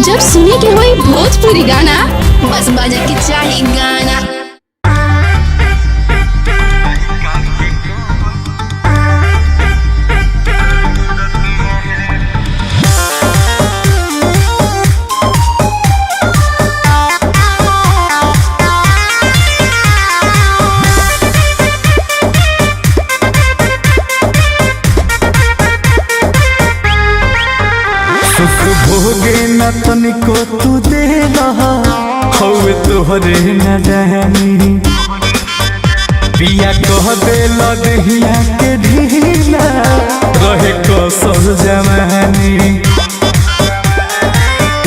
जब सुने के होई भोजपुरी गाना बस बजे के चाही गाना। भोगे न तनिको तू दे हवे तोहरे न डहनी पिया कह दे लदहिया के ढीला रहे कसर जवानी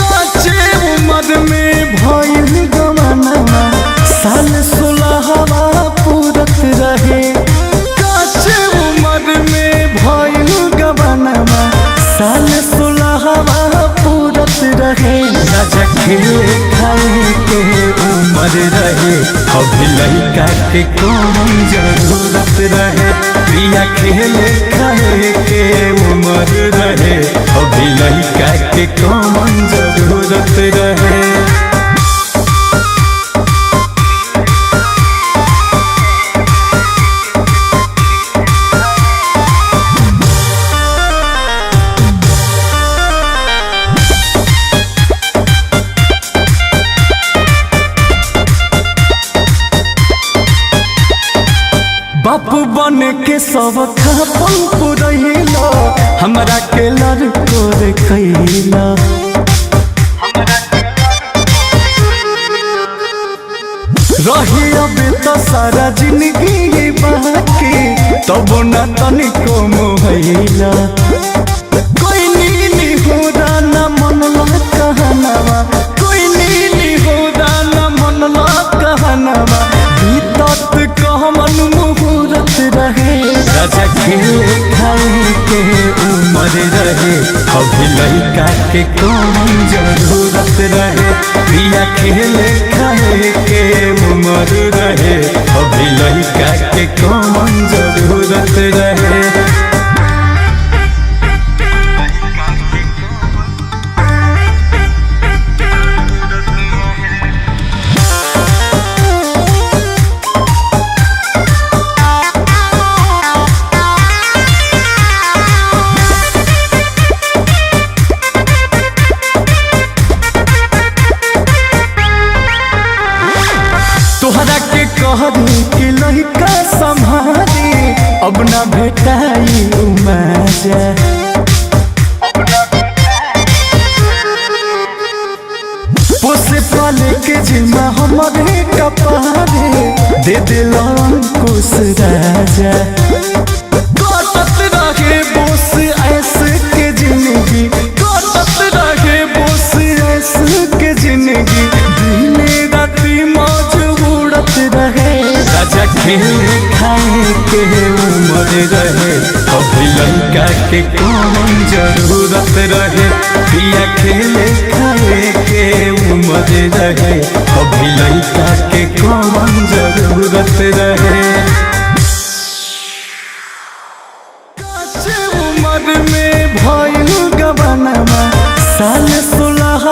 कच्चे उम्र में भइल गवाना साल 16 पूरत रहे कच्चे उम्र में भइल गवाना साल 16 पूरत रहे राजा खेले खाए के उम्र रहे अभी लड़का के कौन जरूरत रहे प्रिया खेले खाए के उम्र रहे अभी लड़का के कौन जरूरत रहे। बाप बन के सब खापन पुरैला हमरा के लड़को रे कैला रही अब तो सारा जिंदगी बाकी तब न तनिको मोहैला कोई नीली हो न मनला कहनावा कोई नीली हो न मनला कहनावा बीतत कहमन मुहूर्त रहे राजा खेले खाए के उम्र रहे अभी लड़का के कौन जरूरत रहे प्रिया खेले खाए के उम्र रहे अभी लड़का के कौन जरूरत रहे। तोहरा के कहरी कि लड़का संभारी अब न भेटाई मजा पोसे पाले के जिम्मा हमारे कपारे दे दिल अंकुश राजा कटत रहे बोस ऐसे के जिंदगी कटत रहे बोस ऐसे के जिंदगी दिन राती मौज उड़त रहे राजा खेले खाए के उम्र रहे अभी लड़का के कौन जरूरत रहे पिया खेले खाए के उम्र रहे अभी लड़का के कौन जरूरत रहे कच्चे उम्र में भइल गवाना साल 16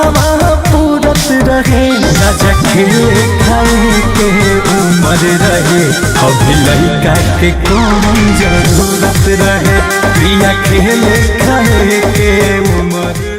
पूरत रहे राजा खेले खाए के उम्र रहे अभी लड़का के कौन जरूरत रहे प्रिया खेले खाए के उम्र